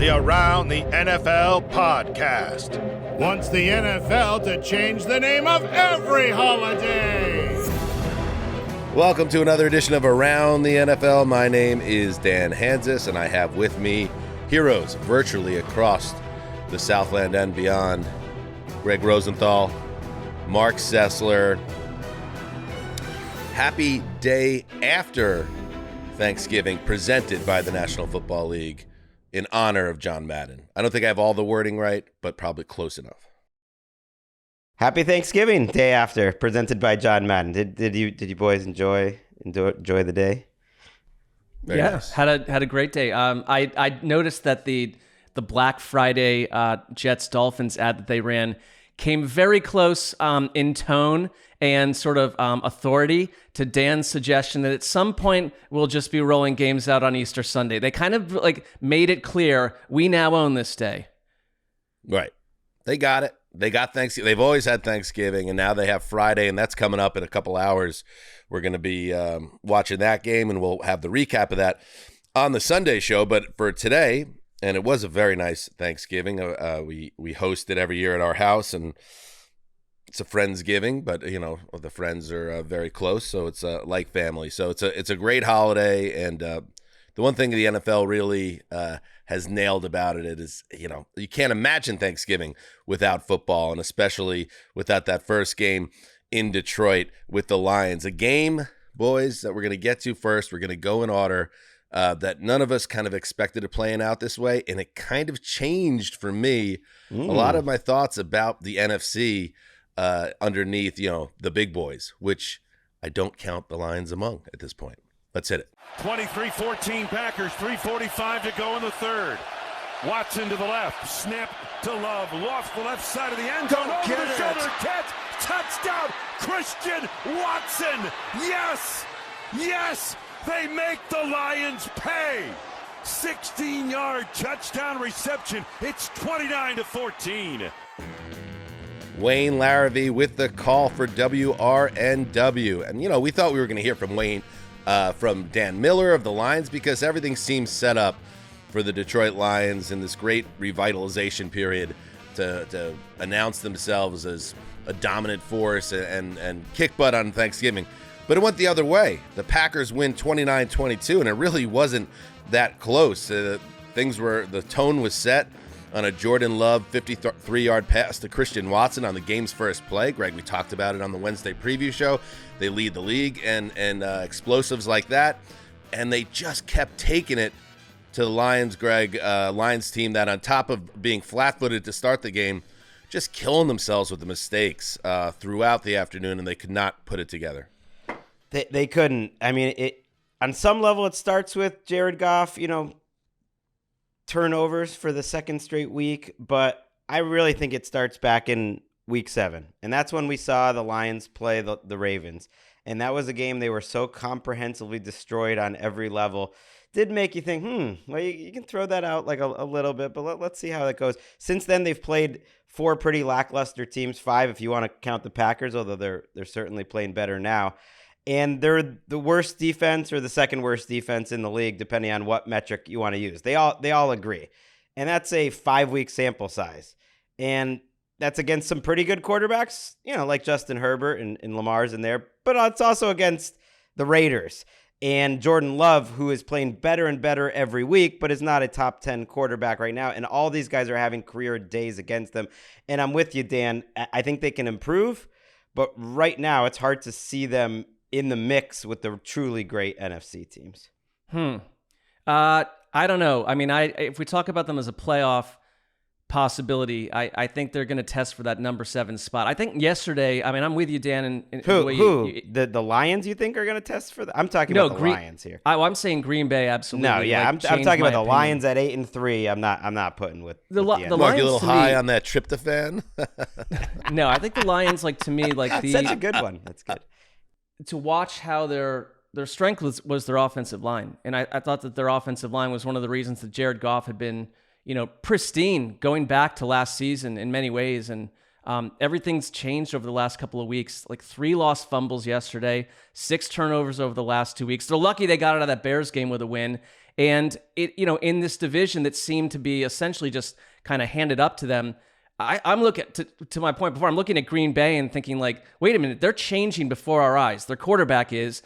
the Around the NFL podcast. Wants the NFL to change the name of every holiday. Welcome to another edition of Around the NFL. My name is Dan Hanzus, and I have with me heroes virtually across the Southland and beyond. Gregg Rosenthal, Marc Sessler. Happy day after Thanksgiving, presented by the National Football League in honor of John Madden. I don't think I have all the wording right, but probably close enough. Happy Thanksgiving day after, presented by John Madden. Did you boys enjoy the day? Very nice. had a great day. I noticed that the Black Friday Jets Dolphins ad that they ran came very close in tone and sort of authority to Dan's suggestion that at some point we'll just be rolling games out on Easter Sunday. They kind of like made it clear we now own this day. Right. They got it. They got Thanksgiving. They've always had Thanksgiving, and now they have Friday, and that's coming up in a couple hours. We're going to be watching that game, and we'll have the recap of that on the Sunday show. But for today, and it was a very nice Thanksgiving. We host it every year at our house, and it's a Friendsgiving, but you know the friends are very close, so it's like family. So it's a great holiday, and the one thing the NFL really has nailed about it is, you know, you can't imagine Thanksgiving without football, and especially without that first game in Detroit with the Lions. A game, boys, that we're going to get to first. We're going to go in order that none of us kind of expected to playing out this way, and it kind of changed for me a lot of my thoughts about the NFC underneath, you know, the big boys, which I don't count the Lions among at this point. Let's hit it. 23-14 Packers, 3:45 to go in the third. Watson to the left, snap to Love, lost the left side of the end zone, over the shoulder catch, touchdown, Christian Watson. Yes, yes, they make the Lions pay. 16-yard touchdown reception. It's 29-14. Wayne Larrivee with the call for WRNW. And, you know, we thought we were going to hear from Wayne, from Dan Miller of the Lions, because everything seems set up for the Detroit Lions in this great revitalization period to announce themselves as a dominant force and kick butt on Thanksgiving. But it went the other way. The Packers win 29-22, and it really wasn't that close. The tone was set on a Jordan Love 53-yard pass to Christian Watson on the game's first play. Greg, we talked about it on the Wednesday preview show. They lead the league and explosives like that, and they just kept taking it to the Lions, Greg, Lions team that on top of being flat-footed to start the game, just killing themselves with the mistakes throughout the afternoon, and they could not put it together. They couldn't. I mean, on some level it starts with Jared Goff, you know, turnovers for the second straight week, but I really think it starts back in week 7. And that's when we saw the Lions play the Ravens. And that was a game they were so comprehensively destroyed on every level. Did make you think, well, you can throw that out like a little bit, but let's see how that goes. Since then, they've played 4 pretty lackluster teams, 5 if you want to count the Packers, although they're certainly playing better now. And they're the worst defense or the second worst defense in the league, depending on what metric you want to use. They all agree. And that's a 5-week sample size. And that's against some pretty good quarterbacks, you know, like Justin Herbert and Lamar's in there. But it's also against the Raiders and Jordan Love, who is playing better and better every week, but is not a top 10 quarterback right now. And all these guys are having career days against them. And I'm with you, Dan. I think they can improve. But right now, it's hard to see them in the mix with the truly great NFC teams. I don't know. I mean, if we talk about them as a playoff possibility, I think they're going to test for that number 7 spot. I think yesterday, I mean, I'm with you, Dan. The Lions you think are going to test for that? I'm talking about the Lions here. I'm saying Green Bay, absolutely. No, yeah, I'm talking about the Lions at 8-3. I'm not putting with the Lions. Mark, a little high on that tryptophan. No, I think the Lions, like, to me, like That's such a good one. That's good. To watch how their strength was their offensive line. And I thought that their offensive line was one of the reasons that Jared Goff had been, you know, pristine going back to last season in many ways. And everything's changed over the last couple of weeks. Like 3 lost fumbles yesterday, 6 turnovers over the last 2 weeks. They're lucky they got out of that Bears game with a win. And in this division that seemed to be essentially just kind of handed up to them, I'm looking to my point before. I'm looking at Green Bay and thinking like, wait a minute, they're changing before our eyes. Their quarterback is,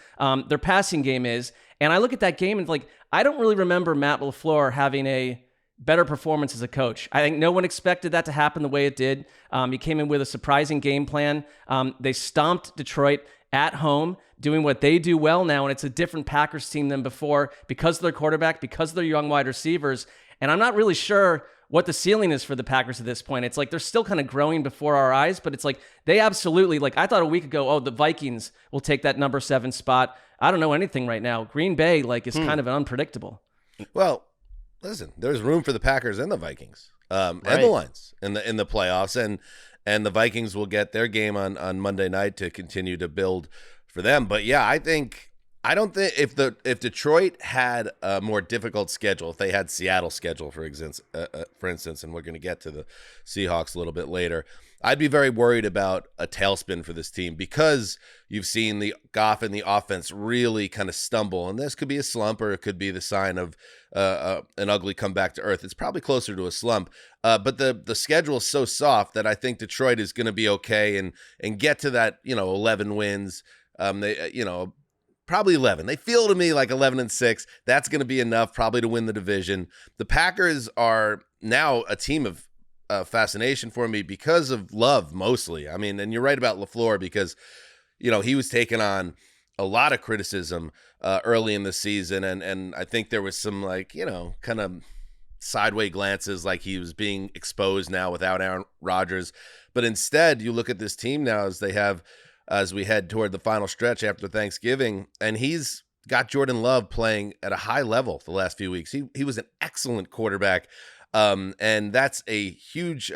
their passing game is, and I look at that game and like, I don't really remember Matt LaFleur having a better performance as a coach. I think no one expected that to happen the way it did. He came in with a surprising game plan. They stomped Detroit at home, doing what they do well now, and it's a different Packers team than before because of their quarterback, because of their young wide receivers. And I'm not really sure what the ceiling is for the Packers at this point. It's like they're still kind of growing before our eyes, but it's like they absolutely, like I thought a week ago, oh, the Vikings will take that number 7 spot. I don't know anything right now. Green Bay is kind of unpredictable. Well, listen, there's room for the Packers and the Vikings and the Lions in the playoffs, and the Vikings will get their game on Monday night to continue to build for them. But yeah, I don't think if Detroit had a more difficult schedule, if they had Seattle's schedule, for instance, and we're going to get to the Seahawks a little bit later, I'd be very worried about a tailspin for this team because you've seen the Goff and the offense really kind of stumble, and this could be a slump or it could be the sign of an ugly comeback to earth. It's probably closer to a slump, but the schedule is so soft that I think Detroit is going to be okay and get to that 11 wins. Probably 11. They feel to me like 11-6. That's going to be enough probably to win the division. The Packers are now a team of fascination for me because of Love mostly. I mean, and you're right about LaFleur because, he was taking on a lot of criticism early in the season. And I think there was some kind of sideways glances like he was being exposed now without Aaron Rodgers. But instead, you look at this team now as we head toward the final stretch after Thanksgiving, and he's got Jordan Love playing at a high level the last few weeks. He was an excellent quarterback, and that's a huge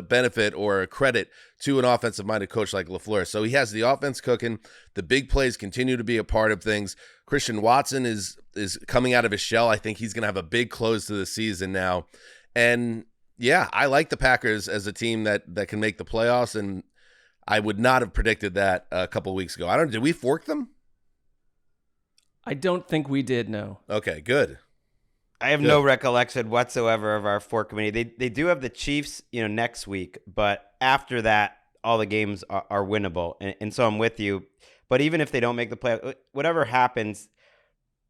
benefit or a credit to an offensive-minded coach like LaFleur. So he has the offense cooking. The big plays continue to be a part of things. Christian Watson is coming out of his shell. I think he's going to have a big close to the season now. And, yeah, I like the Packers as a team that can make the playoffs, and I would not have predicted that a couple of weeks ago. Did we fork them? I don't think we did, no. Okay, good. I have no recollection whatsoever of our fork committee. They do have the Chiefs, next week, but after that, all the games are winnable. And so I'm with you. But even if they don't make the play, whatever happens,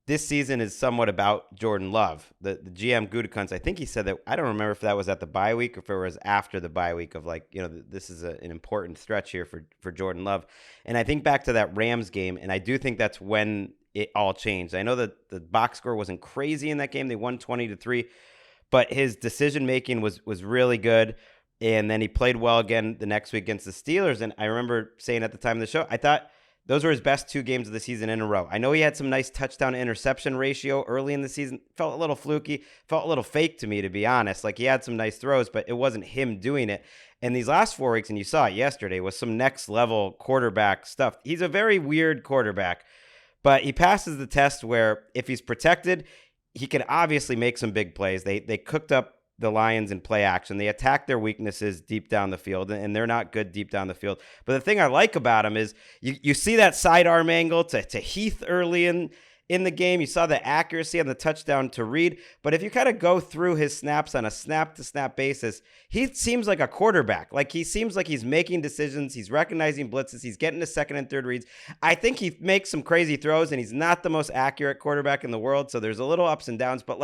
this season is somewhat about Jordan Love. The GM Gutekunst, I think he said that, I don't remember if that was at the bye week or if it was after the bye week of this is an important stretch here for Jordan Love. And I think back to that Rams game, and I do think that's when it all changed. I know that the box score wasn't crazy in that game. They won 20-3, but his decision-making was really good. And then he played well again the next week against the Steelers. And I remember saying at the time of the show, I thought those were his best 2 games of the season in a row. I know he had some nice touchdown-interception ratio early in the season. Felt a little fluky, felt a little fake to me, to be honest. Like, he had some nice throws, but it wasn't him doing it. And these last 4 weeks, and you saw it yesterday, was some next-level quarterback stuff. He's a very weird quarterback, but he passes the test where if he's protected, he can obviously make some big plays. They cooked up the Lions in play action. They attack their weaknesses deep down the field, and they're not good deep down the field. But the thing I like about him is you see that sidearm angle to Heath early in the game. You saw the accuracy on the touchdown to Reed. But if you kind of go through his snaps on a snap-to-snap basis, he seems like a quarterback. Like, he seems like he's making decisions. He's recognizing blitzes. He's getting to second and third reads. I think he makes some crazy throws, and he's not the most accurate quarterback in the world. So there's a little ups and downs. But,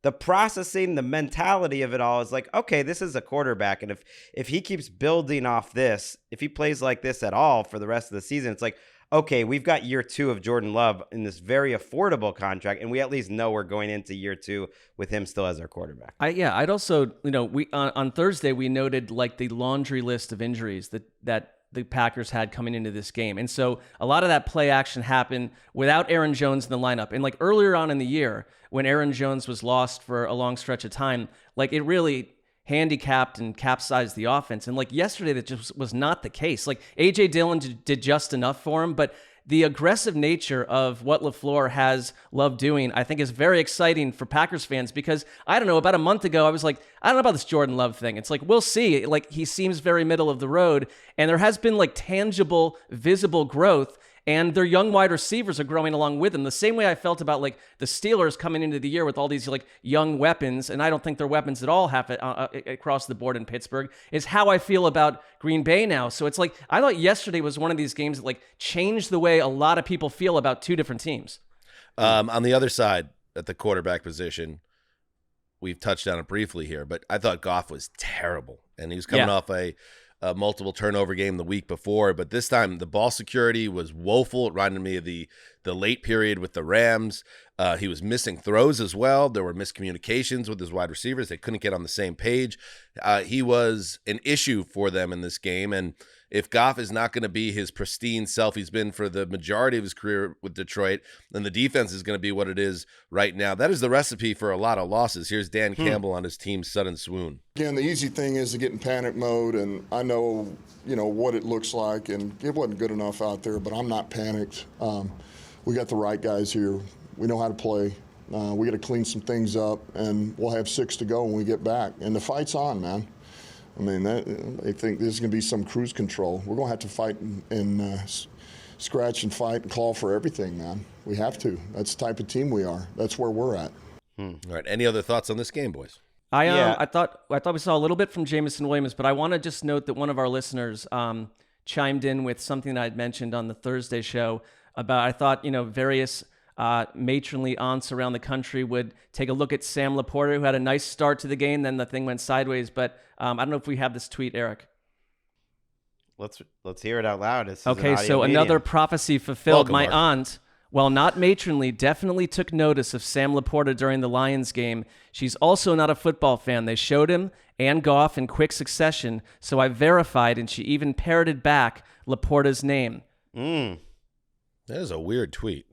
the processing, the mentality of it all is like, okay, this is a quarterback. And if he keeps building off this, if he plays like this at all for the rest of the season, it's like, okay, we've got year 2 of Jordan Love in this very affordable contract, and we at least know we're going into year 2 with him still as our quarterback. I'd also, we on Thursday, we noted the laundry list of injuries that the Packers had coming into this game. And so a lot of that play action happened without Aaron Jones in the lineup. And earlier on in the year, when Aaron Jones was lost for a long stretch of time, it really handicapped and capsized the offense. And yesterday, that just was not the case. A.J. Dillon did just enough for him, but the aggressive nature of what LaFleur has Love doing, I think, is very exciting for Packers fans because, I don't know, about a month ago, I was like, I don't know about this Jordan Love thing. It's we'll see. He seems very middle of the road, and there has been tangible, visible growth. and their young wide receivers are growing along with them. The same way I felt about like the Steelers coming into the year with all these like young weapons, and I don't think they're weapons at all across the board in Pittsburgh, is how I feel about Green Bay now. So it's like, I thought yesterday was one of these games that like changed the way a lot of people feel about two different teams. On the other side, at the quarterback position, we've touched on it briefly here, but I thought Goff was terrible, and he was coming off a multiple turnover game the week before, but this time the ball security was woeful. It reminded me of the late period with the Rams. He was missing throws as well. There were miscommunications with his wide receivers. They couldn't get on the same page. He was an issue for them in this game, and if Goff is not going to be his pristine self he's been for the majority of his career with Detroit, then the defense is going to be what it is right now. That is the recipe for a lot of losses. Here's Dan Campbell on his team's sudden swoon. Again, the easy thing is to get in panic mode, and I know, what it looks like, and it wasn't good enough out there, but I'm not panicked. We got the right guys here. We know how to play. We got to clean some things up, and we'll have 6 to go when we get back. And the fight's on, man. I mean, I think there's going to be some cruise control. We're going to have to fight and scratch and fight and claw for everything, man. We have to. That's the type of team we are. That's where we're at. All right. Any other thoughts on this game, boys? I thought we saw a little bit from Jameson Williams, but I want to just note that one of our listeners chimed in with something that I'd mentioned on the Thursday show about, I thought, various matronly aunts around the country would take a look at Sam Laporta, who had a nice start to the game, then the thing went sideways. But I don't know if we have this tweet, Eric. Let's hear it out loud. Okay, so another prophecy fulfilled. My aunt, while not matronly, definitely took notice of Sam Laporta during the Lions game. She's also not a football fan. They showed him and Goff in quick succession, so I verified, and she even parroted back Laporta's name. That is a weird tweet.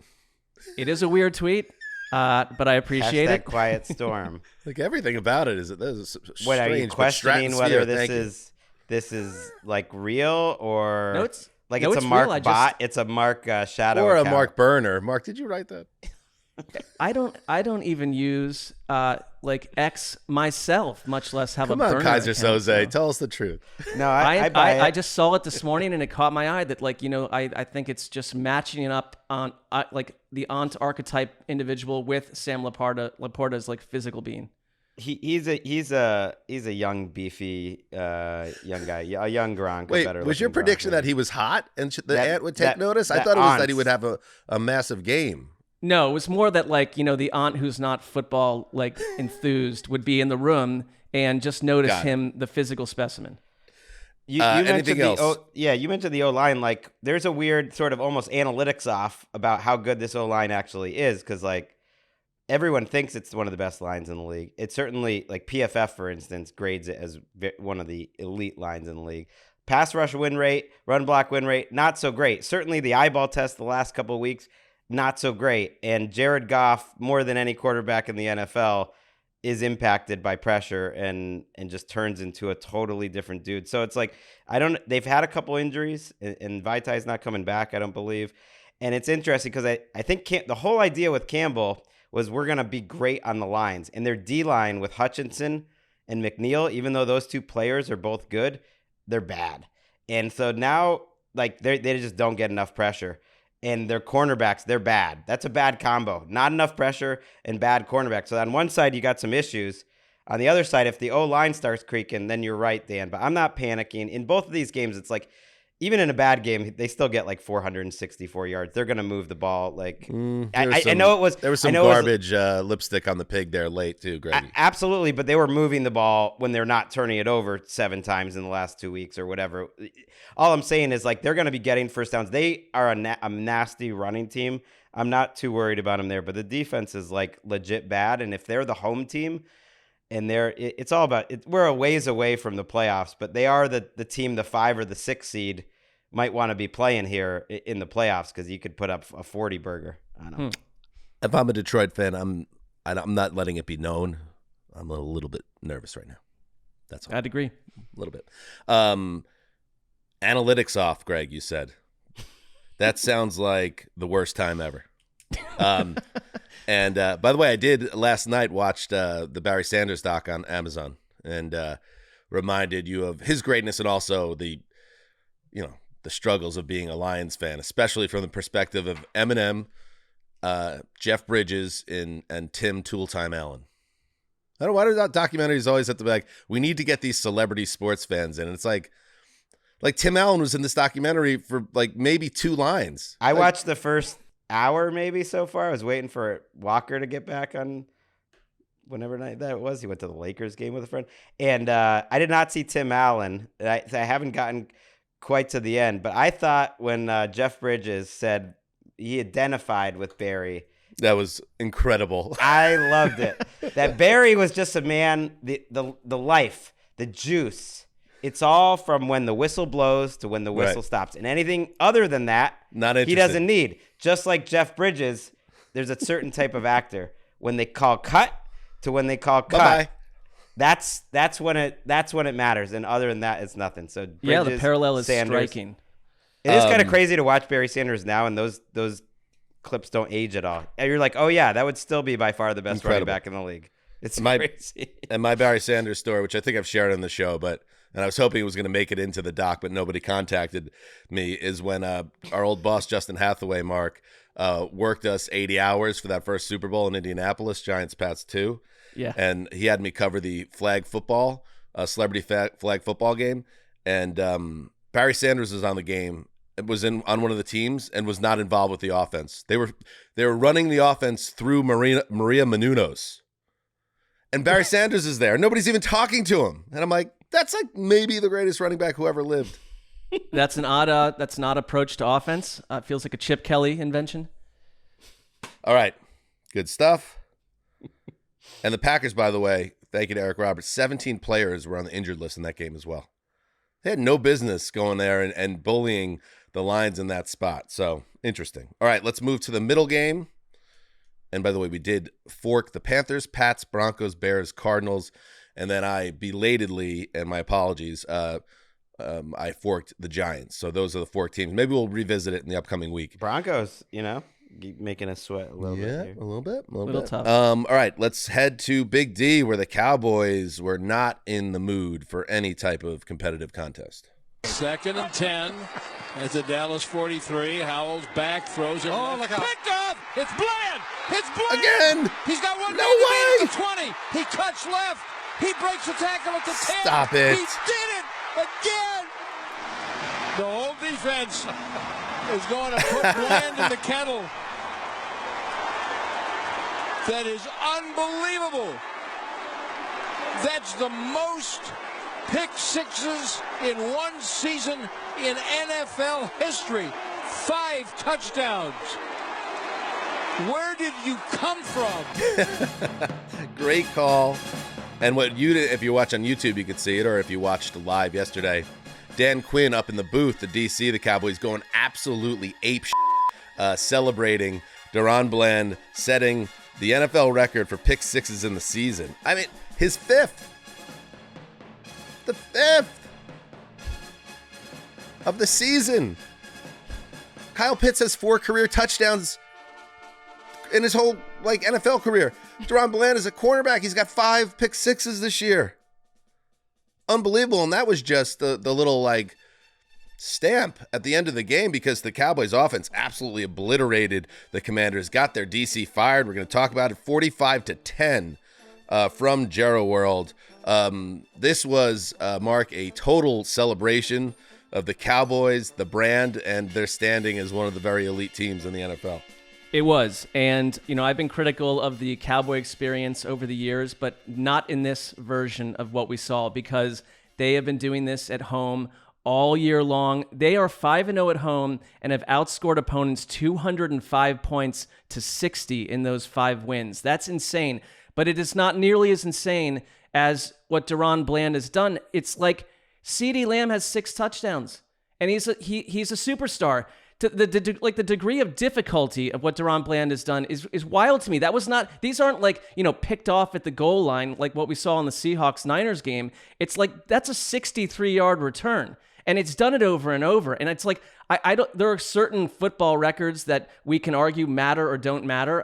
It is a weird tweet, but I appreciate it. Quiet storm. Like everything about it is that there's strange. What are you questioning whether this is like real or no, it's a Mark bot? It's a Mark shadow or account. A Mark burner. Mark, did you write that? I don't even use X myself, much less have Come a on, burner Kaiser account, Soze, tell us the truth. No, I just saw it this morning and it caught my eye that I think it's just matching it up on the aunt archetype individual with Sam Laporta's physical being. He's a young beefy young guy, a young Gronk. Wait, was your prediction that he was hot and the aunt would take notice? I thought it was that he would have a massive game. No, it was more that the aunt who's not football enthused would be in the room and just notice him, the physical specimen. You mentioned you mentioned the O-line. There's a weird sort of almost analytics off about how good this O-line actually is, because everyone thinks it's one of the best lines in the league. It's certainly PFF, for instance, grades it as one of the elite lines in the league. Pass rush win rate, run block win rate, not so great. Certainly the eyeball test the last couple of weeks, not so great. And Jared Goff, more than any quarterback in the NFL, is impacted by pressure and just turns into a totally different dude. So it's they've had a couple injuries, and Vitai's not coming back, I don't believe. And it's interesting because I think the whole idea with Campbell was we're going to be great on the lines. And their D-line with Hutchinson and McNeil, even though those two players are both good, they're bad. And so now they just don't get enough pressure. And their cornerbacks, they're bad. That's a bad combo. Not enough pressure and bad cornerbacks. So on one side, you got some issues. On the other side, if the O-line starts creaking, then you're right, Dan. But I'm not panicking. In both of these games, it's even in a bad game, they still get 464 yards. They're going to move the ball. I know it was... There was some garbage lipstick on the pig there late, too, Greg. Absolutely, but they were moving the ball when they're not turning it over 7 times in the last 2 weeks or whatever. All I'm saying is, they're going to be getting first downs. They are a nasty running team. I'm not too worried about them there, but the defense is, legit bad. And if they're the home team... And it's all about it. We're a ways away from the playoffs, but they are the team, the 5 or the 6 seed, might want to be playing here in the playoffs because you could put up a 40 burger. I don't know. If I'm a Detroit fan, I'm not letting it be known. I'm a little bit nervous right now. That's all. I'd agree. A little bit. Analytics off, Greg, you said. That sounds like the worst time ever. And by the way, I did last night watch the Barry Sanders doc on Amazon and reminded you of his greatness and also the the struggles of being a Lions fan, especially from the perspective of Eminem, Jeff Bridges, and Tim Tooltime Allen. I don't know why do documentaries always have to be like, we need to get these celebrity sports fans in. And it's like Tim Allen was in this documentary for like maybe 2 lines. I watched the first hour maybe so far. I was waiting for Walker to get back on whenever night that was. He went to the Lakers game with a friend. And I did not see Tim Allen. I haven't gotten quite to the end. But I thought when Jeff Bridges said he identified with Barry, that was incredible. I loved it. That Barry was just a man, the life, the juice. It's all from when the whistle blows to when the whistle stops. And anything other than that, not interested. He doesn't need. Just like Jeff Bridges, there's a certain type of actor. When they call cut to when they call cut. Bye-bye. That's when it matters. And other than that, it's nothing. So Bridges, the parallel is Sanders. striking. It is kind of crazy to watch Barry Sanders now, and those clips don't age at all. And you're like, oh yeah, that would still be by far the best running back in the league. It's crazy. And my Barry Sanders story, which I think I've shared on the show, and I was hoping it was going to make it into the doc, but nobody contacted me, is when our old boss, Justin Hathaway, Mark, worked us 80 hours for that first Super Bowl in Indianapolis, Giants-Pats 2. Yeah. And he had me cover the flag football, celebrity flag football game. And Barry Sanders was on the game. It was on one of the teams and was not involved with the offense. They were running the offense through Maria Menounos. And Barry Sanders is there. Nobody's even talking to him. And I'm like, that's like maybe the greatest running back who ever lived. That's an odd approach to offense. Feels like a Chip Kelly invention. All right. Good stuff. And the Packers, by the way, thank you to Eric Roberts, 17 players were on the injured list in that game as well. They had no business going there and bullying the Lions in that spot. So, interesting. All right, let's move to the middle game. And by the way, we did fork the Panthers, Pats, Broncos, Bears, Cardinals, and then I belatedly, and my apologies, I forked the Giants. So those are the 4 teams. Maybe we'll revisit it in the upcoming week. Broncos, making us sweat a little bit here. A little bit. A little tough. All right, let's head to Big D, where the Cowboys were not in the mood for any type of competitive contest. 2nd and 10 at the Dallas 43. Howell's back, throws it. Oh, look out. Picked off. It's Bland. It's Bland. Again. He's got one. No way. At the 20. He cuts left. He breaks the tackle at the 10. Stop it. He did it again. The whole defense is going to put Bland in the kettle. That is unbelievable. That's the most pick sixes in one season in NFL history. 5 touchdowns. Where did you come from? Great call. And what you did, if you watch on YouTube, you could see it, or if you watched live yesterday, Dan Quinn up in the booth, the DC, the Cowboys going absolutely ape celebrating Deron Bland setting the NFL record for pick sixes in the season. I mean, his 5th. The 5th of the season. Kyle Pitts has 4 career touchdowns in his whole NFL career. Deron Bland is a cornerback. He's got 5 pick sixes this year. Unbelievable. And that was just the little stamp at the end of the game, because the Cowboys offense absolutely obliterated the Commanders, got their DC fired. We're going to talk about it. 45-10 from Jerry World. This was, Mark, a total celebration of the Cowboys, the brand, and their standing as one of the very elite teams in the NFL. It was. And, I've been critical of the Cowboy experience over the years, but not in this version of what we saw, because they have been doing this at home all year long. They are 5-0 at home and have outscored opponents 205 points to 60 in those 5 wins. That's insane. But it is not nearly as insane as what Deron Bland has done. It's like CeeDee Lamb has 6 touchdowns, and he's a superstar. The degree of difficulty of what Deron Bland has done is wild to me. That was not; these aren't picked off at the goal line like what we saw in the Seahawks-Niners game. It's like that's a 63-yard return, and it's done it over and over. And it's like I don't. There are certain football records that we can argue matter or don't matter.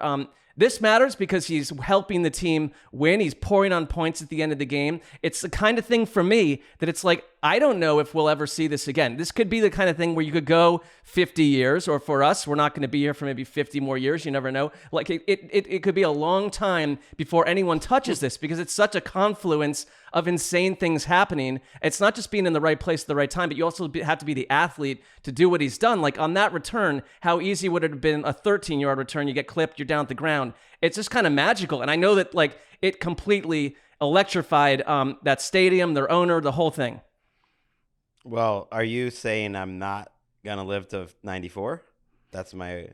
This matters because he's helping the team win. He's pouring on points at the end of the game. It's the kind of thing for me that it's like I don't know if we'll ever see this again. This could be the kind of thing where you could go 50 years, or for us, we're not going to be here for maybe 50 more years. You never know. Like it could be a long time before anyone touches this, because it's such a confluence of insane things happening. It's not just being in the right place at the right time, but you also have to be the athlete to do what he's done. Like on that return, how easy would it have been a 13-yard return? You get clipped, you're down at the ground. It's just kind of magical. And I know that like it completely electrified that stadium, their owner, the whole thing. Well, are you saying I'm not going to live to 94? That's my...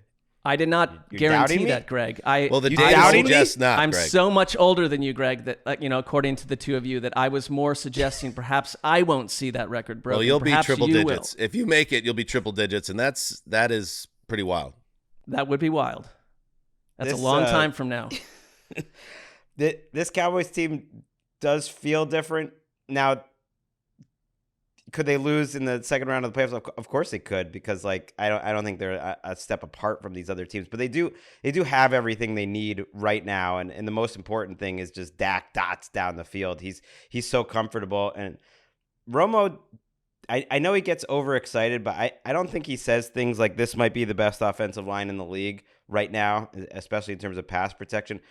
I did not You're guarantee doubting that, me? Greg. Well, the You data doubting me? suggests not, I'm Greg. so much older than you, Greg, that according to the two of you, that I was more suggesting perhaps I won't see that record broken. Well, you'll be Perhaps triple you digits. will. If you make it, you'll be triple digits, and that is pretty wild. That would be wild. That's This, a long time from now. This Cowboys team does feel different. Now, could they lose in the second round of the playoffs? Of course they could, because like I don't think they're a step apart from these other teams. But they do have everything they need right now, and the most important thing is just Dak dots down the field. He's so comfortable, and Romo, I know he gets overexcited, but I don't think he says things like this might be the best offensive line in the league right now, especially in terms of pass protection,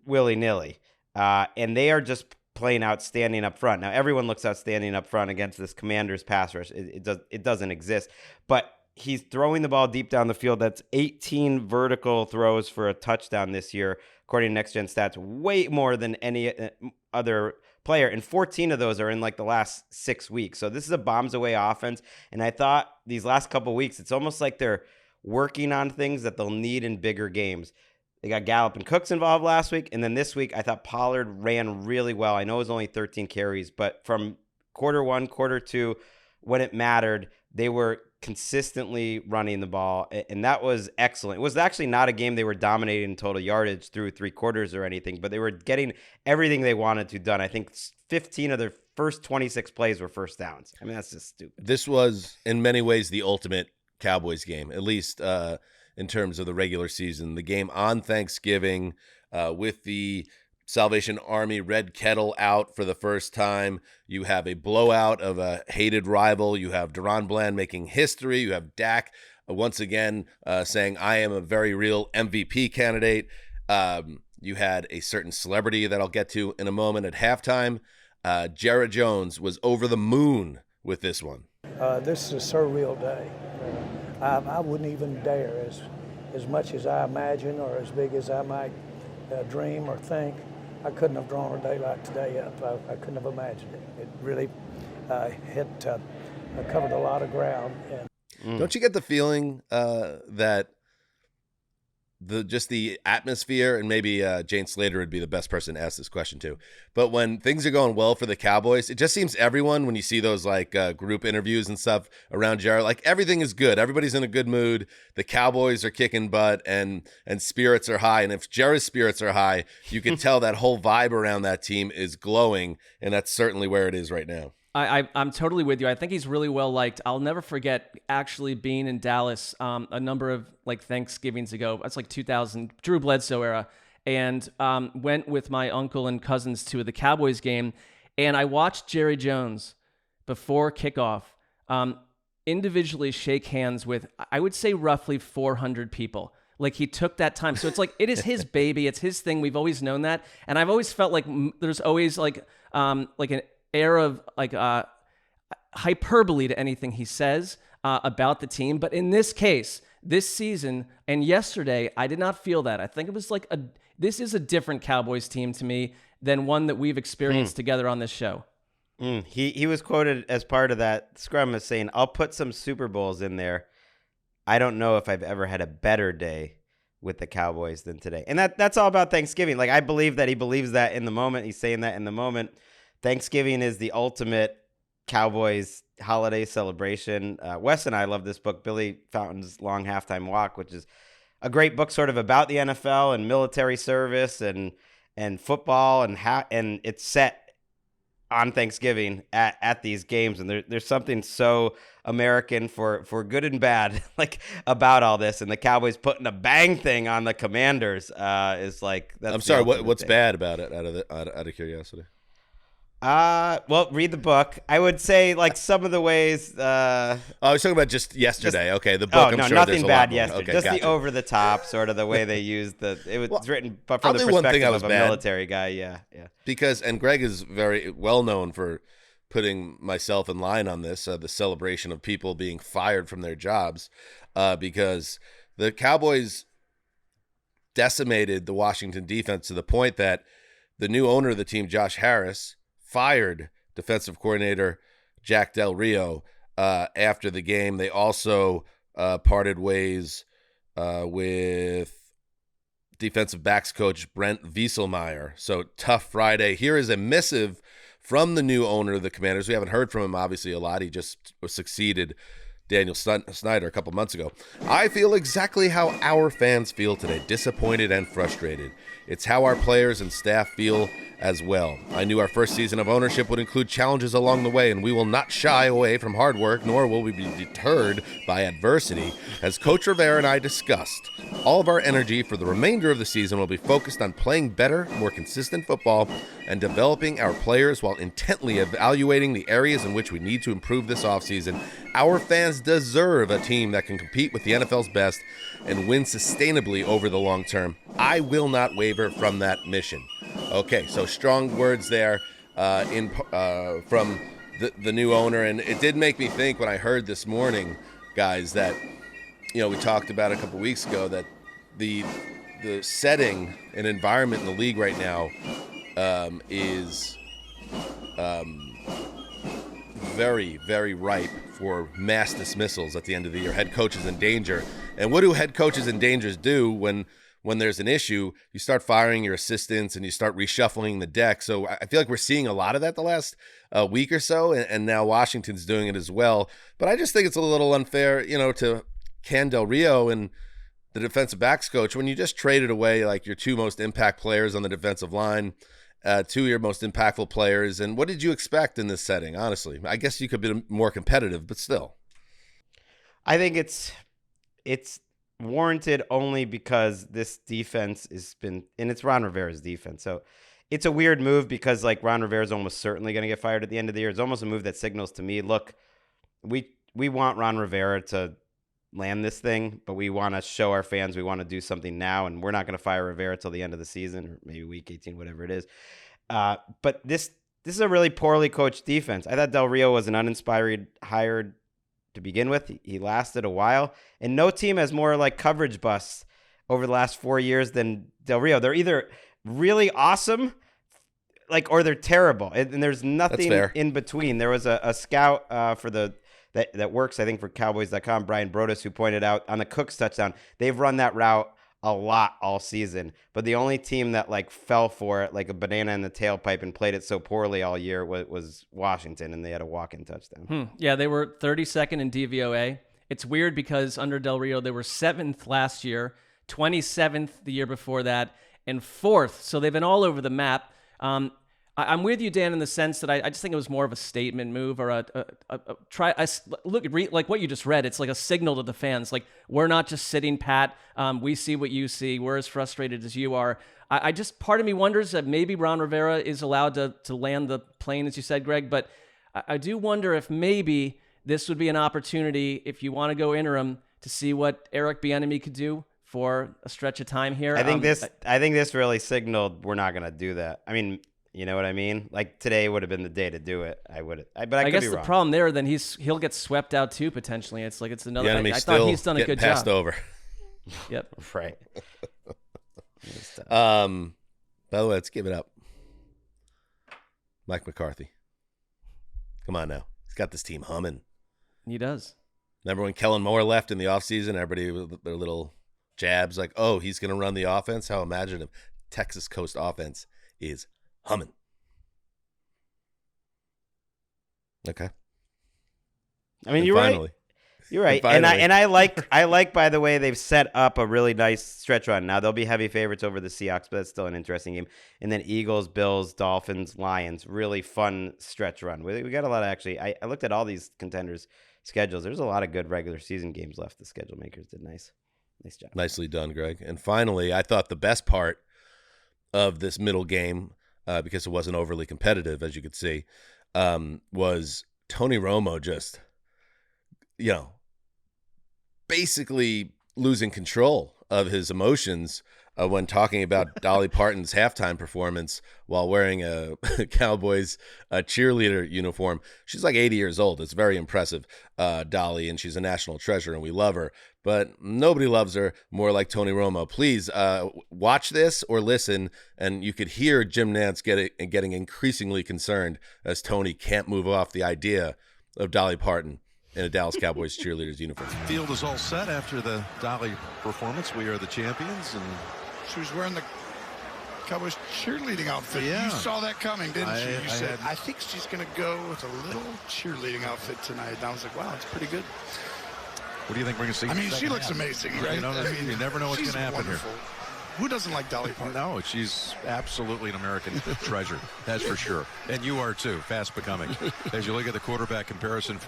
willy-nilly. And they are just playing outstanding up front. Now, everyone looks outstanding up front against this Commanders pass rush. It doesn't exist. But he's throwing the ball deep down the field. That's 18 vertical throws for a touchdown this year, according to Next Gen Stats, way more than any other player. And 14 of those are in like the last 6 weeks. So this is a bombs away offense. And I thought these last couple of weeks, it's almost like they're working on things that they'll need in bigger games. They got Gallup and Cooks involved last week. And then this week, I thought Pollard ran really well. I know it was only 13 carries, but from quarter one, quarter two, when it mattered, they were consistently running the ball. And that was excellent. It was actually not a game they were dominating in total yardage through 3 quarters or anything, but they were getting everything they wanted to done. I think 15 of their first 26 plays were first downs. I mean, that's just stupid. This was, in many ways, the ultimate Cowboys game, at least in terms of the regular season. The game on Thanksgiving with the Salvation Army Red Kettle out for the first time. You have a blowout of a hated rival. You have Deron Bland making history. You have Dak once again saying, I am a very real MVP candidate. You had a certain celebrity that I'll get to in a moment at halftime. Jared Jones was over the moon with this one. This is a surreal day. I wouldn't even dare, as much as I imagine or as big as I might dream or think, I couldn't have drawn a day like today up. I couldn't have imagined it. It really covered a lot of ground. And Don't you get the feeling that the atmosphere, and maybe Jane Slater would be the best person to ask this question to, but when things are going well for the Cowboys, it just seems everyone, when you see those like group interviews and stuff around Jared, like everything is good. Everybody's in a good mood. The Cowboys are kicking butt and spirits are high. And if Jared's spirits are high, you can tell that whole vibe around that team is glowing. And that's certainly where it is right now. I'm totally with you. I think he's really well liked. I'll never forget actually being in Dallas a number of like Thanksgivings ago. That's like 2000, Drew Bledsoe era, and went with my uncle and cousins to the Cowboys game, and I watched Jerry Jones before kickoff individually shake hands with, I would say, roughly 400 people. Like he took that time. So it's like, it is his baby. It's his thing. We've always known that. And I've always felt like there's always like an air of like hyperbole to anything he says about the team. But in this case, this season and yesterday, I did not feel that. I think it was like this is a different Cowboys team to me than one that we've experienced together on this show. He was quoted as part of that scrum as saying, I'll put some Super Bowls in there. I don't know if I've ever had a better day with the Cowboys than today. And that's all about Thanksgiving. Like, I believe that he believes that in the moment. He's saying that in the moment. Thanksgiving is the ultimate Cowboys holiday celebration. Wes and I love this book, Billy Fountain's Long Halftime Walk, which is a great book sort of about the NFL and military service and football, and it's set on Thanksgiving at these games. And there's something so American for good and bad, like about all this. And the Cowboys putting a bang thing on the Commanders is like, that's I'm sorry, what's bad about it out of curiosity? Well, read the book. I would say like some of the ways. I was talking about just yesterday. Okay, the book. Oh, no, I'm sure nothing there's a bad lot more. yesterday. Okay, just gotcha. the over the top sort of the way they used the. It was written, but from I'll the do one thing perspective that was of a bad. military guy. Yeah. Because Greg is very well known for putting myself in line on this, the celebration of people being fired from their jobs, because the Cowboys decimated the Washington defense to the point that the new owner of the team, Josh Harris, fired defensive coordinator Jack Del Rio after the game. They also parted ways with defensive backs coach Brent Wieselmeyer. So tough Friday. Here is a missive from the new owner of the Commanders. We haven't heard from him, obviously, a lot. He just succeeded Daniel Snyder a couple months ago. I feel exactly how our fans feel today, disappointed and frustrated. It's how our players and staff feel as well. I knew our first season of ownership would include challenges along the way, and we will not shy away from hard work, nor will we be deterred by adversity. As Coach Rivera and I discussed, all of our energy for the remainder of the season will be focused on playing better, more consistent football and developing our players while intently evaluating the areas in which we need to improve this offseason. Our fans deserve a team that can compete with the NFL's best and win sustainably over the long term. I will not waver from that mission. Okay, so strong words there from the new owner, and it did make me think when I heard this morning, guys, that we talked about a couple weeks ago that the setting and environment in the league right now is very, very ripe for mass dismissals at the end of the year. Head coaches in danger. And what do head coaches in danger do when there's an issue? You start firing your assistants and you start reshuffling the deck. So I feel like we're seeing a lot of that the last week or so, and now Washington's doing it as well. But I just think it's a little unfair, to Can Del Rio and the defensive backs coach when you just traded away like your two most impact players on the defensive line, two of your most impactful players. And what did you expect in this setting, honestly? I guess you could be more competitive, but still. I think it's warranted only because this defense and it's Ron Rivera's defense. So it's a weird move because like Ron Rivera's almost certainly going to get fired at the end of the year. It's almost a move that signals to me, look, we want Ron Rivera to land this thing, but we want to show our fans we want to do something now, and we're not going to fire Rivera till the end of the season or maybe week 18, whatever it is. But this is a really poorly coached defense. I thought Del Rio was an uninspired hire to begin with. He lasted a while, and no team has more like coverage busts over the last 4 years than Del Rio. They're either really awesome, or they're terrible, and there's nothing in between. There was a scout for that works, I think, for Cowboys.com, Brian Brodus, who pointed out on the Cooks touchdown, they've run that route a lot all season, but the only team that fell for it like a banana in the tailpipe and played it so poorly all year was Washington, and they had a walk-in touchdown. Yeah, they were 32nd in DVOA. It's weird because under Del Rio, they were 7th last year, 27th the year before that, and 4th. So they've been all over the map. I'm with you, Dan, in the sense that I just think it was more of a statement move or like what you just read. It's like a signal to the fans. Like, we're not just sitting pat. We see what you see. We're as frustrated as you are. I just, part of me wonders that maybe Ron Rivera is allowed to land the plane, as you said, Greg. But I do wonder if maybe this would be an opportunity, if you want to go interim, to see what Eric Bieniemy could do for a stretch of time here. I think this really signaled we're not going to do that. I mean, you know what I mean? Like, today would have been the day to do it. But I guess the problem there, then he'll get swept out too potentially. It's like it's another. I thought he's done a good passed job. Over. Yep. Right. By the way, let's give it up. Mike McCarthy. Come on now. He's got this team humming. He does. Remember when Kellen Moore left in the offseason? Everybody with their little jabs like, oh, he's going to run the offense? How imaginative. Texas Coast offense is humming. Okay. I mean, you're right. You're right. And I like, by the way, they've set up a really nice stretch run. Now, they'll be heavy favorites over the Seahawks, but it's still an interesting game. And then Eagles, Bills, Dolphins, Lions. Really fun stretch run. We got a lot of actually. I looked at all these contenders' schedules. There's a lot of good regular season games left. The schedule makers did nice job. Nicely done, Greg. And finally, I thought the best part of this middle game because it wasn't overly competitive, as you could see, was Tony Romo just, basically losing control of his emotions when talking about Dolly Parton's halftime performance while wearing a Cowboys cheerleader uniform. She's like 80 years old. It's very impressive, Dolly, and she's a national treasure, and we love her. But nobody loves her more like Tony Romo. Please watch this or listen, and you could hear Jim Nantz getting increasingly concerned as Tony can't move off the idea of Dolly Parton in a Dallas Cowboys cheerleader's uniform. Field is all set after the Dolly performance. We are the champions, and she was wearing the Cowboys cheerleading outfit. Yeah. You saw that coming, didn't you? You said, I think she's going to go with a little cheerleading outfit tonight. And I was like, wow, it's pretty good. What do you think we're going to see? I mean, she looks amazing, right? You never know what's going to happen wonderful. Here. Who doesn't like Dolly Parton? No, she's absolutely an American treasure. That's for sure. And you are too, fast becoming. As you look at the quarterback comparison.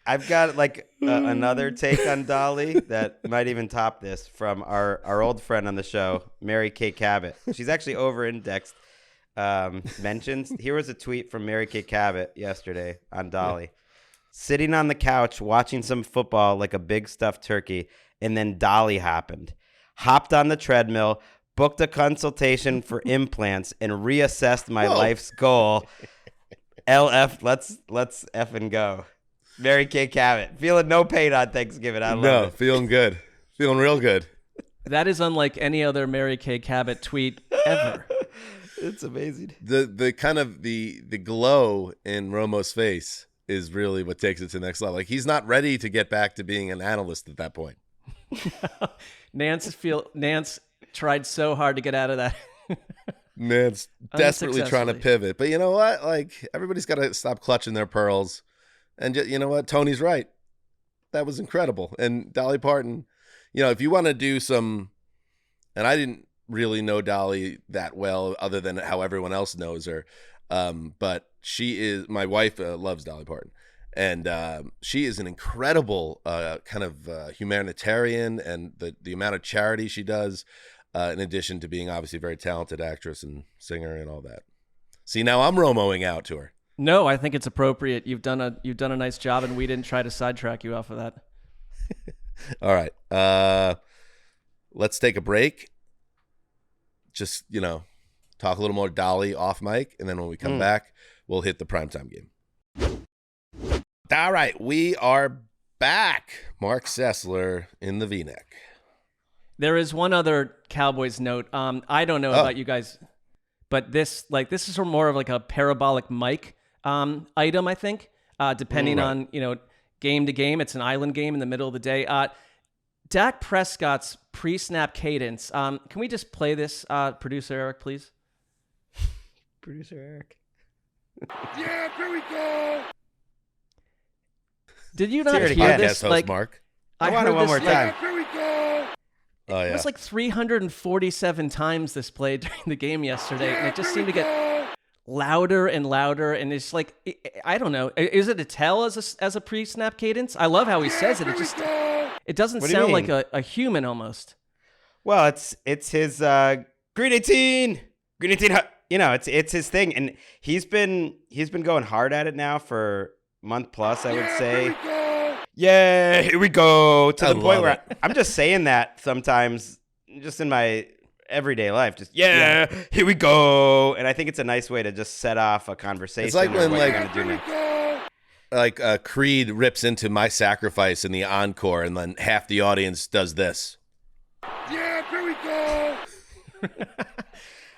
I've got another take on Dolly that might even top this from our old friend on the show, Mary Kay Cabot. She's actually over-indexed mentions. Here was a tweet from Mary Kay Cabot yesterday on Dolly. Yeah. Sitting on the couch watching some football like a big stuffed turkey, and then Dolly happened. Hopped on the treadmill, booked a consultation for implants, and reassessed my life's goal. LF, let's effing go. Mary Kay Cabot. Feeling no pain on Thanksgiving. I love it. Feeling good. Feeling real good. That is unlike any other Mary Kay Cabot tweet ever. It's amazing. The kind of the glow in Romo's face is really what takes it to the next level. Like, he's not ready to get back to being an analyst at that point. Nance tried so hard to get out of that. Nance desperately trying to pivot. But you know what? Like, everybody's got to stop clutching their pearls. And you know what? Tony's right. That was incredible. And Dolly Parton, if you want to do some, and I didn't really know Dolly that well other than how everyone else knows her. But my wife loves Dolly Parton. And she is an incredible kind of humanitarian, and the amount of charity she does, in addition to being obviously a very talented actress and singer and all that. See, now I'm Romoing out to her. No, I think it's appropriate. You've done a nice job, and we didn't try to sidetrack you off of that. All right. Let's take a break. Just, talk a little more Dolly off mic, and then when we come back, we'll hit the primetime game. All right, we are back. Marc Sessler in the V-neck. There is one other Cowboys note. I don't know about you guys, but this is more of like a parabolic mic item, I think, depending on, game to game. It's an island game in the middle of the day. Dak Prescott's pre-snap cadence. Can we just play this, Producer Eric, please? Producer Eric. Yeah, here we go. Did you not hear this? Host Mark. I want it one more time. Here we go. Oh, yeah. It was like 347 times this played during the game yesterday, and it just seemed to get louder and louder, and it's like, I don't know. Is it a tell as a pre-snap cadence? I love how he says it. It doesn't sound like a human almost. Well, it's his Green 18. Green 18. It's his thing, and he's been going hard at it now for a month plus, I would say. Yeah, here we go. To the point where I'm just saying that sometimes, just in my everyday life. Just here we go. And I think it's a nice way to just set off a conversation. It's like when Creed rips into My Sacrifice in the encore, and then half the audience does this. Yeah, here we go.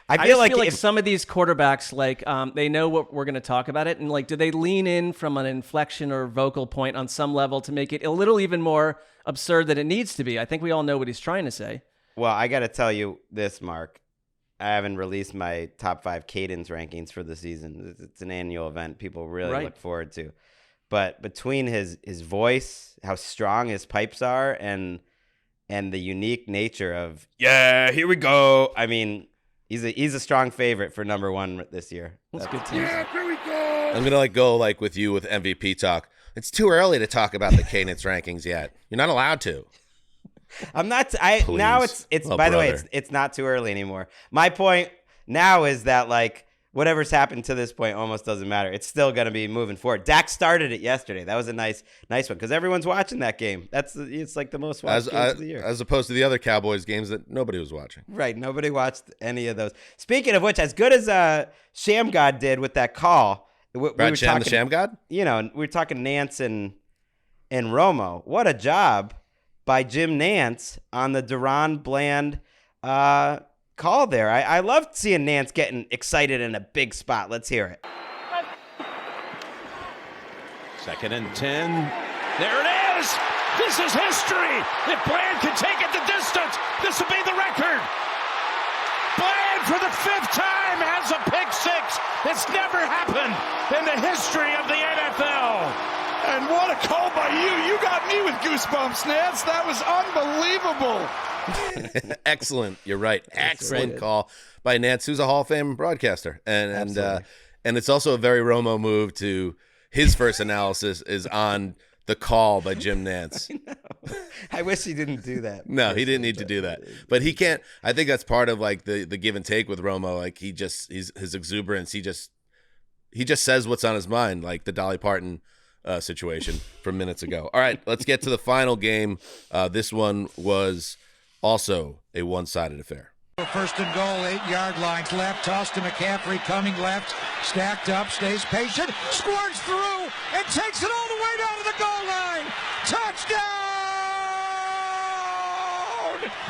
I feel like some of these quarterbacks, they know what we're going to talk about it, and do they lean in from an inflection or vocal point on some level to make it a little even more absurd than it needs to be? I think we all know what he's trying to say. Well, I got to tell you this, Mark. I haven't released my top 5 cadence rankings for the season. It's an annual event people really look forward to. But between his voice, how strong his pipes are, and the unique nature of here we go. I mean, he's a strong favorite for number 1 this year. That's good too. Yeah, here we go. I'm gonna go with you with MVP talk. It's too early to talk about the cadence rankings yet. You're not allowed to. I'm not. Please. Now it's. Oh, by the way, brother. it's not too early anymore. My point now is that like whatever's happened to this point almost doesn't matter. It's still going to be moving forward. Dak started it yesterday. That was a nice one because everyone's watching that game. It's like the most watched games of the year, as opposed to the other Cowboys games that nobody was watching. Right? Nobody watched any of those. Speaking of which, as good as Shamgod did with that call, Brad Sham, the Sham God. You know, we were talking Nance and Romo. What a job by Jim Nance on the Deron Bland call there. I loved seeing Nance getting excited in a big spot. Let's hear it. 2nd and 10. There it is. This is history. If Bland can take it the distance, this will be the record. Bland for the 5th time has a pick six. It's never happened in the history of the NFL. And what a call by you. You got me with goosebumps, Nance. That was unbelievable. Excellent. You're right. Excellent call by Nance, who's a Hall of Fame broadcaster. And it's also a very Romo move to his first analysis is on the call by Jim Nance. I wish he didn't do that. No, he didn't need to do that. But he can't. I think that's part of like the give and take with Romo. Like his exuberance. He just says what's on his mind, like the Dolly Parton situation from minutes ago. All right, let's get to the final game. This one was also a one-sided affair. 1st and goal, 8-yard lines left. Toss to McCaffrey, coming left. Stacked up, stays patient. Squirts through and takes it all the way down to the goal line. Touchdown!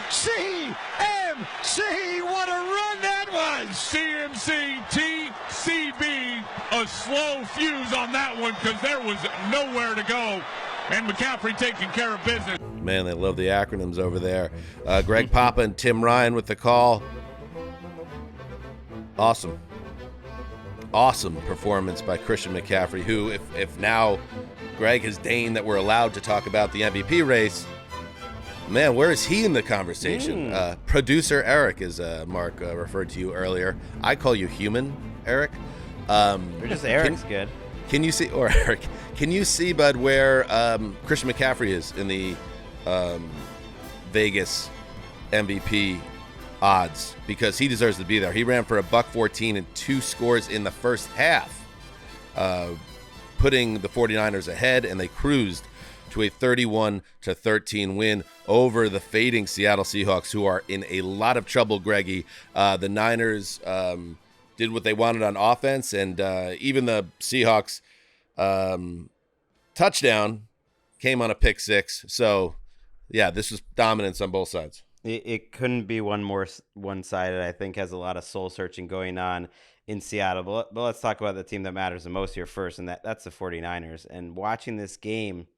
CMC, what a run that was! CMC, TCB, a slow fuse on that one because there was nowhere to go. And McCaffrey taking care of business. Man, they love the acronyms over there. Greg Papa and Tim Ryan with the call. Awesome performance by Christian McCaffrey, who, if now Greg has deigned that we're allowed to talk about the MVP race, man, where is he in the conversation? Producer Eric, as Mark referred to you earlier. I call you human, Eric. Or just Eric's good. Can you see, or Eric, can you see, bud, where Christian McCaffrey is in the Vegas MVP odds? Because he deserves to be there. He ran for $114 and 2 scores in the first half, putting the 49ers ahead, and they cruised to a 31-13 win over the fading Seattle Seahawks, who are in a lot of trouble, Greggy. The Niners did what they wanted on offense, and even the Seahawks touchdown came on a pick six. So, yeah, this was dominance on both sides. It couldn't be more one-sided. I think has a lot of soul-searching going on in Seattle. But let's talk about the team that matters the most here first, and that's the 49ers. And watching this game,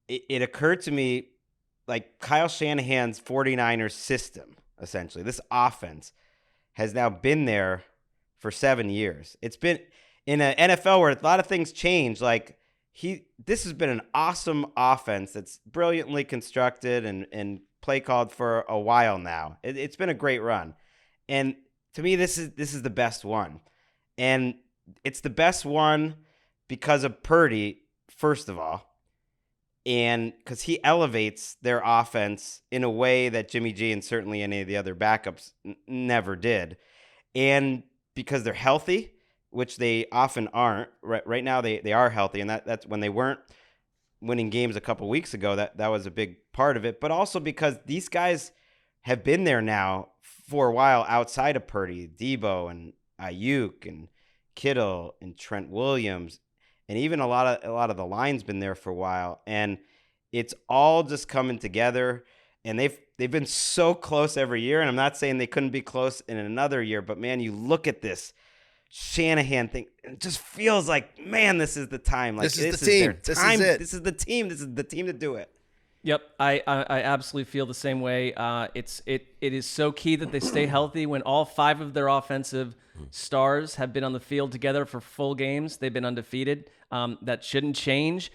it occurred to me, like Kyle Shanahan's 49ers system, essentially, this offense, has now been there for 7 years. It's been in an NFL where a lot of things change. Like this has been an awesome offense that's brilliantly constructed and play called for a while now. It's been a great run, and to me, this is the best one, and it's the best one because of Purdy, first of all, and because he elevates their offense in a way that Jimmy G and certainly any of the other backups never did. And because they're healthy, which they often aren't. Right now they are healthy, and that's when they weren't winning games a couple weeks ago. That was a big part of it. But also because these guys have been there now for a while outside of Purdy, Debo and Ayuk and Kittle and Trent Williams. And even a lot of the line's been there for a while, and it's all just coming together. And they've been so close every year, and I'm not saying they couldn't be close in another year, but man, you look at this Shanahan thing, it just feels like, man, this is the time. Like this is the team. This is it. This is the team. This is the team to do it. Yep, I absolutely feel the same way. It is so key that they stay healthy when all 5 of their offensive stars have been on the field together for full games. They've been undefeated. That shouldn't change.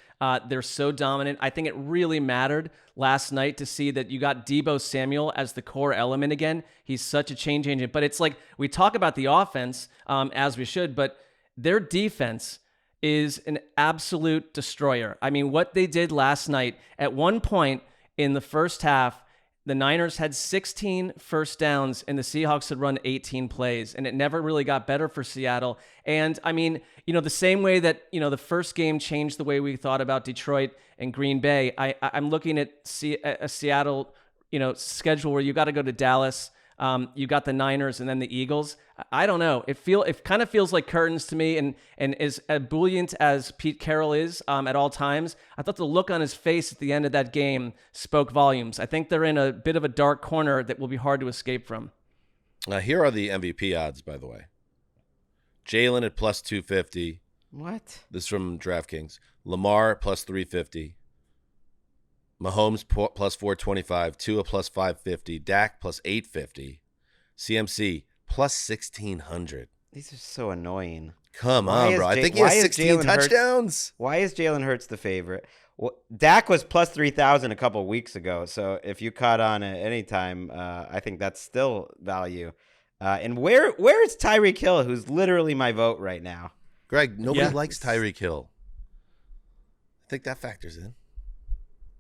They're so dominant. I think it really mattered last night to see that you got Debo Samuel as the core element again. He's such a change agent. But it's like we talk about the offense as we should, but their defense is an absolute destroyer. I mean, what they did last night, at one point, in the first half, the Niners had 16 first downs and the Seahawks had run 18 plays, and it never really got better for Seattle. And I mean, the same way that, the first game changed the way we thought about Detroit and Green Bay, I'm looking at a Seattle, schedule where you got to go to Dallas, you got the Niners and then the Eagles. I don't know. It kind of feels like curtains to me, and as ebullient as Pete Carroll is at all times, I thought the look on his face at the end of that game spoke volumes. I think they're in a bit of a dark corner that will be hard to escape from. Here are the MVP odds, by the way. Jalen at plus 250. What? This is from DraftKings. Lamar plus 350. Mahomes plus 425. Tua plus 550. Dak plus 850. CMC plus 1,600. These are so annoying. Come on, bro. I think he has 16 touchdowns. Why is Jalen Hurts the favorite? Well, Dak was plus 3,000 a couple of weeks ago, so if you caught on at any time, I think that's still value. And where is Tyreek Hill, who's literally my vote right now? Greg, nobody likes Tyreek Hill. I think that factors in.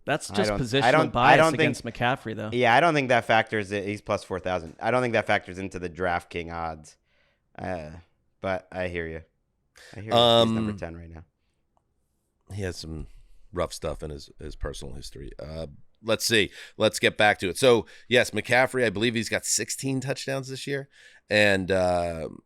That's just positional bias against McCaffrey, though. Yeah, I don't think that factors in. He's plus 4,000. I don't think that factors into the DraftKings odds. But I hear you. He's number 10 right now. He has some rough stuff in his personal history. Let's see. Let's get back to it. So, yes, McCaffrey, I believe he's got 16 touchdowns this year, and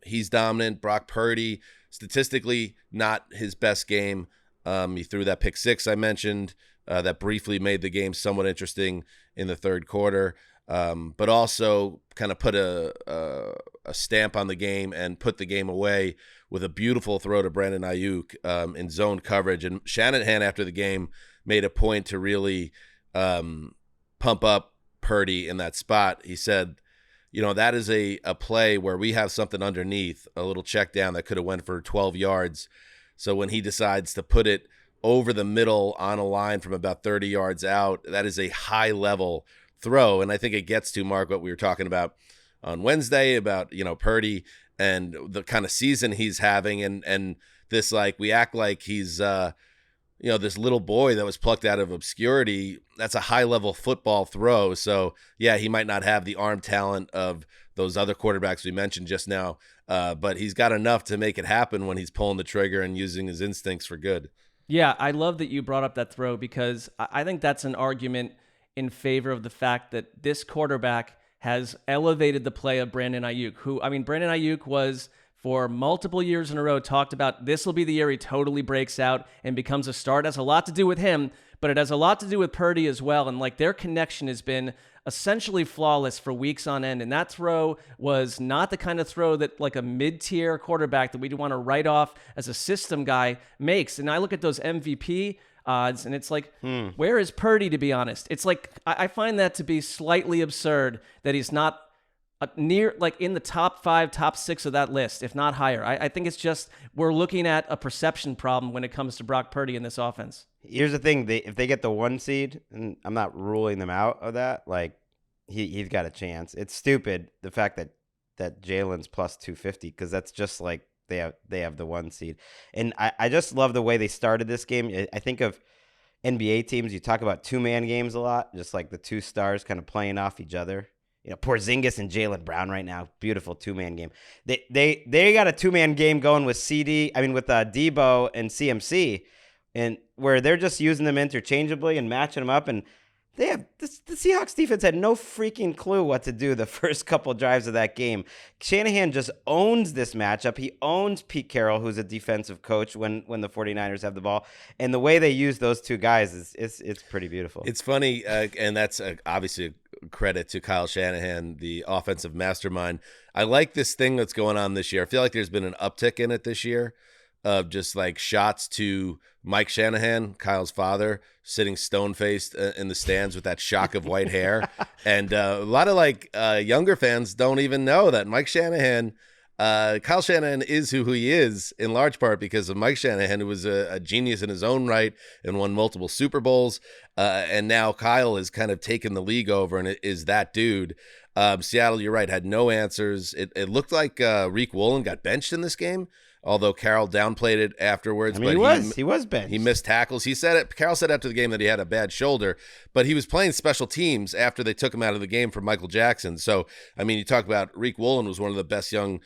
he's dominant. Brock Purdy, statistically, not his best game. He threw that pick six I mentioned that briefly made the game somewhat interesting in the third quarter, but also kind of put a stamp on the game and put the game away with a beautiful throw to Brandon Ayuk in zone coverage. And Shanahan, after the game, made a point to really pump up Purdy in that spot. He said, that is a play where we have something underneath, a little check down that could have went for 12 yards. So when he decides to put it over the middle on a line from about 30 yards out, that is a high-level throw. And I think it gets to, Mark, what we were talking about on Wednesday about, Purdy and the kind of season he's having. And this, we act like he's, this little boy that was plucked out of obscurity. That's a high-level football throw. So, yeah, he might not have the arm talent of those other quarterbacks we mentioned just now, but he's got enough to make it happen when he's pulling the trigger and using his instincts for good. Yeah, I love that you brought up that throw because I think that's an argument in favor of the fact that this quarterback has elevated the play of Brandon Ayuk, Brandon Ayuk was for multiple years in a row talked about this will be the year he totally breaks out and becomes a star. It has a lot to do with him, but it has a lot to do with Purdy as well. And their connection has been essentially flawless for weeks on end. And that throw was not the kind of throw that a mid-tier quarterback that we'd want to write off as a system guy makes. And I look at those MVP odds and it's where is Purdy, to be honest? It's I find that to be slightly absurd that he's not near in the top 5, top 6 of that list, if not higher. I think it's just we're looking at a perception problem when it comes to Brock Purdy in this offense. Here's the thing: if they get the 1 seed, and I'm not ruling them out of that, he's got a chance. It's stupid the fact that Jalen's plus 250 because that's just they have the 1 seed, and I just love the way they started this game. I think of NBA teams. You talk about 2-man games a lot, just the 2 stars kind of playing off each other. Porzingis and Jaylen Brown right now, beautiful 2-man game. They got a 2-man game going with Debo and CMC, and where they're just using them interchangeably and matching them up. And they have the Seahawks defense had no freaking clue what to do the first couple drives of that game. Shanahan just owns this matchup. He owns Pete Carroll, who's a defensive coach when the 49ers have the ball. And the way they use those 2 guys it's pretty beautiful. It's funny, and that's obviously a credit to Kyle Shanahan, the offensive mastermind. I like this thing that's going on this year. I feel like there's been an uptick in it this year of just shots to Mike Shanahan, Kyle's father, sitting stone-faced in the stands with that shock of white hair. And a lot of younger fans don't even know that Mike Shanahan, Kyle Shanahan is who he is in large part because of Mike Shanahan, who was a genius in his own right and won multiple Super Bowls. And now Kyle has kind of taken the league over and is that dude. Seattle, you're right, had no answers. It looked like Reek Woolen got benched in this game, although Carroll downplayed it afterwards. I mean, but he was benched. He missed tackles. He said it. Carroll said after the game that he had a bad shoulder, but he was playing special teams after they took him out of the game for Michael Jackson. So, I mean, you talk about Reek Woolen was one of the best young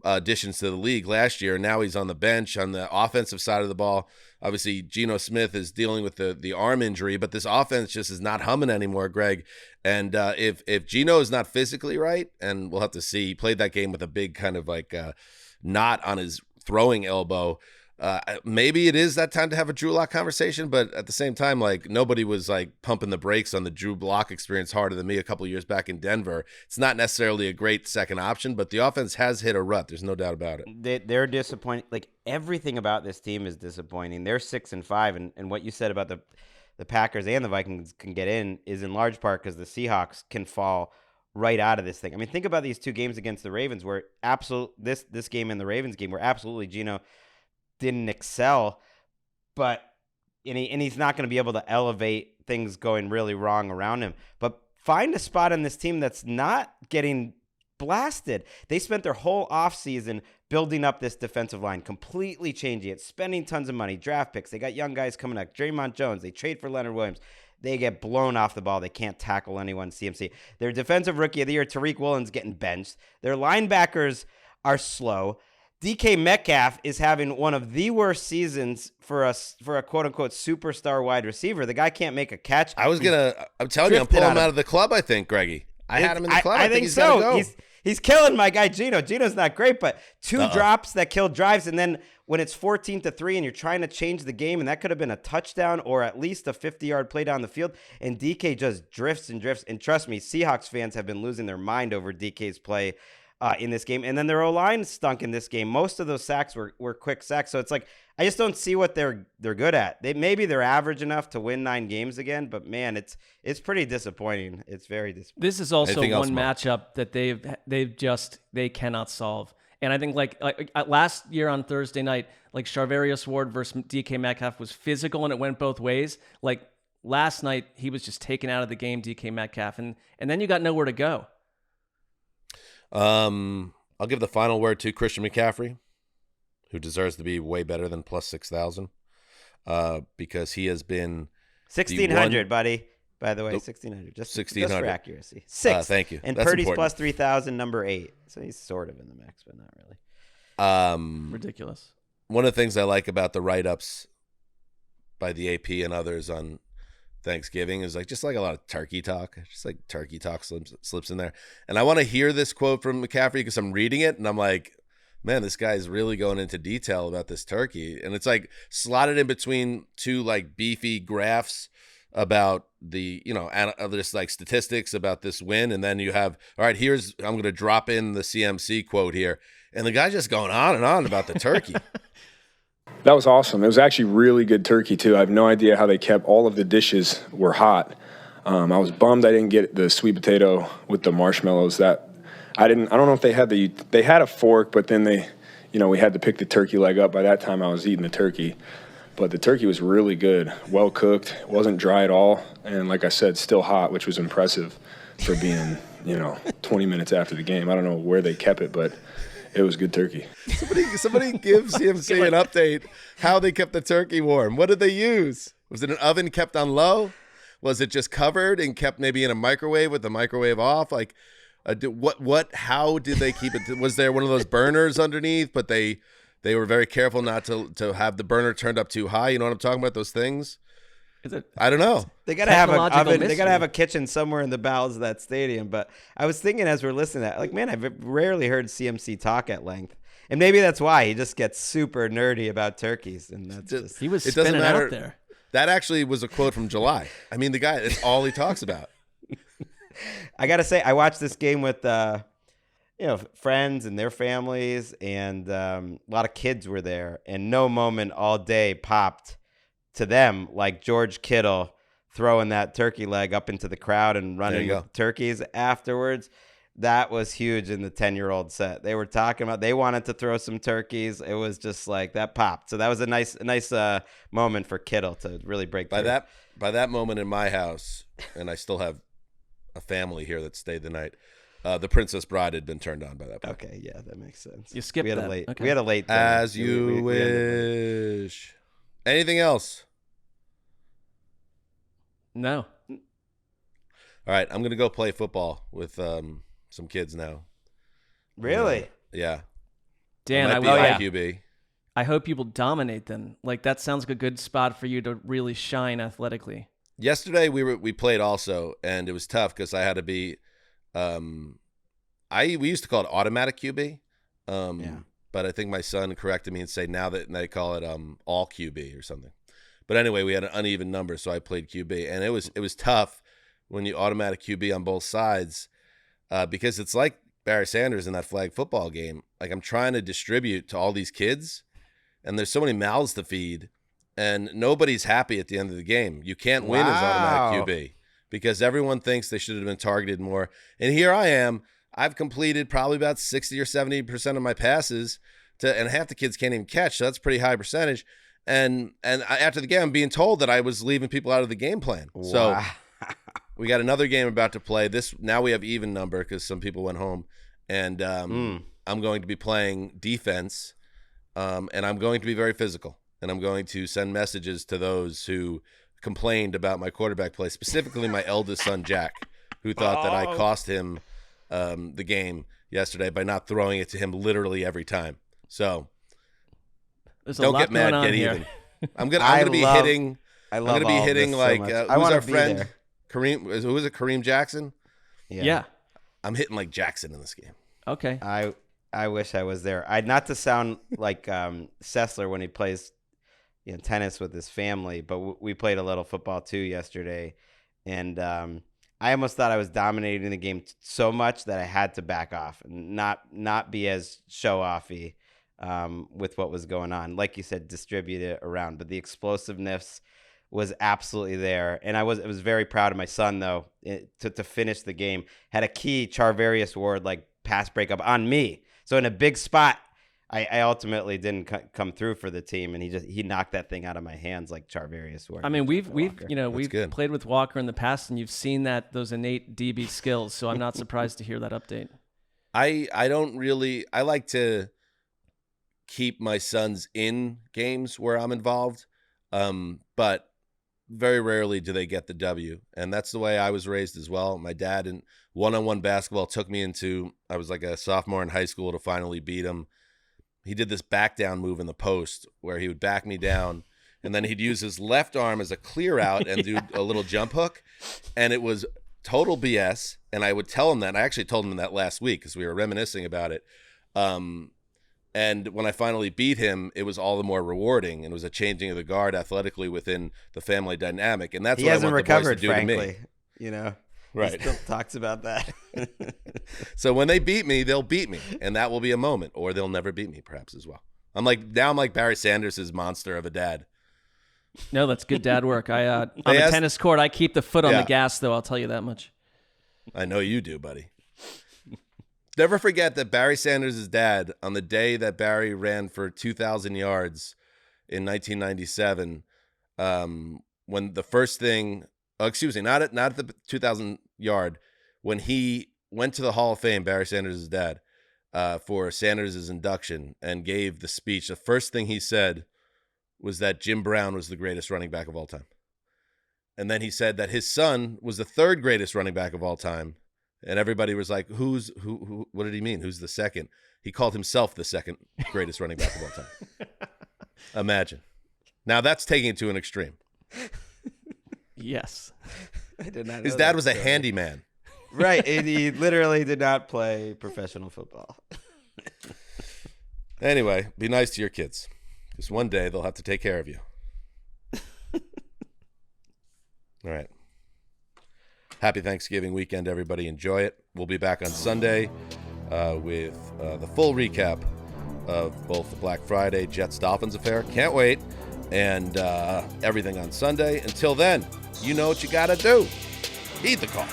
additions to the league last year, and now he's on the bench on the offensive side of the ball. Obviously, Geno Smith is dealing with the arm injury, but this offense just is not humming anymore, Greg. And if Geno is not physically right, and we'll have to see, he played that game with a big kind of like knot on his throwing elbow. Maybe it is that time to have a Drew Lock conversation, but at the same time, like, nobody was like pumping the brakes on the Drew Lock experience harder than me a couple of years back in Denver. It's not necessarily a great second option, but the offense has hit a rut. There's no doubt about it. They're disappointing. Like, everything about this team is disappointing. They're 6-5, and what you said about the Packers and the Vikings can get in is in large part because the Seahawks can fall right out of this thing. I mean, think about these two games against the Ravens where this game and the Ravens game where absolutely Geno didn't excel, but he's not going to be able to elevate things going really wrong around him. But find a spot on this team that's not getting blasted. They spent their whole offseason building up this defensive line, completely changing it, spending tons of money, draft picks. They got young guys coming up, Draymond Jones. They trade for Leonard Williams. They get blown off the ball. They can't tackle anyone, CMC. Their defensive rookie of the year, Tariq Woolen's getting benched. Their linebackers are slow. DK Metcalf is having one of the worst seasons for a quote-unquote superstar wide receiver. The guy can't make a catch. I'm telling you, I'm pulling him out of the club, I think, Greggy. I had him in the club. I think he's so. Go. He's killing my guy, Geno. Geno's not great, but two drops that killed drives, and then when it's 14-3 and you're trying to change the game, and that could have been a touchdown or at least a 50-yard play down the field, and DK just drifts and drifts. And trust me, Seahawks fans have been losing their mind over DK's play in this game. And then their O-line stunk in this game. Most of those sacks were quick sacks. So it's like, I just don't see what they're good at. Maybe they're average enough to win 9 games again, but man, it's pretty disappointing. It's very disappointing. This is also one matchup that they cannot solve. And I think like last year on Thursday night, like Charvarius Ward versus DK Metcalf was physical and it went both ways. Like last night, he was just taken out of the game, DK Metcalf, and then you got nowhere to go. I'll give the final word to Christian McCaffrey, who deserves to be way better than plus 6,000, because he has been 1,600, buddy. By the way, 1,600, just 1,600 for accuracy. 6. Thank you. And That's Purdy's important. plus 3,000, number 8. So he's sort of in the mix, but not really. Ridiculous. One of the things I like about the write-ups by the AP and others on Thanksgiving is just like a lot of turkey talk. Just like turkey talk slips in there. And I want to hear this quote from McCaffrey because I'm reading it and I'm like, man, this guy's really going into detail about this turkey. And it's like slotted in between two like beefy graphs about the, there's like statistics about this win. And then you have, all right, I'm going to drop in the CMC quote here. And the guy's just going on and on about the turkey. That was awesome. It was actually really good turkey, too. I have no idea how they kept all of the dishes were hot. I was bummed I didn't get the sweet potato with the marshmallows. I don't know if they had a fork, but then we had to pick the turkey leg up. By that time, I was eating the turkey. But the turkey was really good, well cooked, wasn't dry at all. And like I said, still hot, which was impressive for being, 20 minutes after the game. I don't know where they kept it, but it was good turkey. Somebody give CMC an update how they kept the turkey warm. What did they use? Was it an oven kept on low? Was it just covered and kept maybe in a microwave with the microwave off? Like, how did they keep it? Was there one of those burners underneath, but they were very careful not to have the burner turned up too high? You know what I'm talking about? Those things? I don't know. They got to have an oven. They got to have a kitchen somewhere in the bowels of that stadium. But I was thinking as we're listening to that, like, man, I've rarely heard CMC talk at length. And maybe that's why he just gets super nerdy about turkeys. And that's he was spinning out there. That actually was a quote from July. I mean, the guy, that's all he talks about. I got to say, I watched this game with, friends and their families, and a lot of kids were there. And no moment all day popped to them like George Kittle throwing that turkey leg up into the crowd and running with turkeys afterwards. That was huge in the 10-year-old set. They were talking about they wanted to throw some turkeys. It was just like that popped. So that was a nice moment for Kittle to really break through. By that moment in my house, and I still have a family here that stayed the night, The Princess Bride had been turned on by that point. Okay, yeah, that makes sense. You skipped that. We had a late thing. As you wish. Anything else? No. All right, I'm going to go play football with some kids now. Really? Yeah. Dan, I might be QB. I hope you will dominate then. Like, that sounds like a good spot for you to really shine athletically. Yesterday we played also, and it was tough because I had to be we used to call it automatic QB. But I think my son corrected me and said now that they call it all QB or something. But anyway, we had an uneven number, so I played QB, and it was tough when you automatic QB on both sides because it's like Barry Sanders in that flag football game. Like, I'm trying to distribute to all these kids, and there's so many mouths to feed, and nobody's happy at the end of the game. You can't win as automatic QB because everyone thinks they should have been targeted more. And here I am. I've completed probably about 60 or 70% of my passes, and half the kids can't even catch, so that's a pretty high percentage. And after the game, I'm being told that I was leaving people out of the game plan. Wow. So we got another game about to play. Now we have even number because some people went home. And I'm going to be playing defense, and I'm going to be very physical. And I'm going to send messages to those who complained about my quarterback play, specifically my eldest son, Jack, who thought that I cost him the game yesterday by not throwing it to him literally every time. So don't get mad, get even. I'm gonna be hitting. I'm gonna be hitting like who's our friend there. Kareem? Who is it? Kareem Jackson. Yeah. I'm hitting like Jackson in this game. Okay. I wish I was there. Not to sound like Sessler when he plays tennis with his family, but we played a little football too yesterday, and I almost thought I was dominating the game so much that I had to back off and not be as show-offy with what was going on. Like you said, distribute it around, but the explosiveness was absolutely there, and I was very proud of my son though to finish the game. Had a key Charvarius Ward like pass breakup on me, so in a big spot, I ultimately didn't come through for the team, and he knocked that thing out of my hands like Charvarius Ward. I mean, we've played with Walker in the past, and you've seen those innate DB skills, so I'm not surprised to hear that update. I like to keep my sons in games where I'm involved, but very rarely do they get the W, and that's the way I was raised as well. My dad in one-on-one basketball took me I was like a sophomore in high school to finally beat him. He did this back down move in the post where he would back me down, and then he'd use his left arm as a clear out and do a little jump hook, and it was total BS. And I would tell him that. And I actually told him that last week because we were reminiscing about it. And when I finally beat him, it was all the more rewarding, and it was a changing of the guard athletically within the family dynamic. And that's what I want the boys to do to me. Right. He still talks about that. So when they beat me, they'll beat me, and that will be a moment, or they'll never beat me perhaps as well. I'm like Barry Sanders' monster of a dad. No, that's good dad work. On the tennis court, I keep the foot on the gas, though. I'll tell you that much. I know you do, buddy. Never forget that Barry Sanders' dad, on the day that Barry ran for 2,000 yards in 1997, when the first thing, not at the 2,000 yard, when he went to the Hall of Fame, Barry Sanders' dad, for Sanders' induction and gave the speech, the first thing he said was that Jim Brown was the greatest running back of all time. And then he said that his son was the third greatest running back of all time. And everybody was like, who, what did he mean? Who's the second? He called himself the second greatest running back of all time. Imagine. Now that's taking it to an extreme. Yes. I did not know his dad was a handyman. Right. And he literally did not play professional football. Anyway, be nice to your kids, because one day they'll have to take care of you. All right. Happy Thanksgiving weekend, everybody. Enjoy it. We'll be back on Sunday with the full recap of both the Black Friday Jets-Dolphins affair. Can't wait. And everything on Sunday. Until then, you know what you got to do. Heed the call.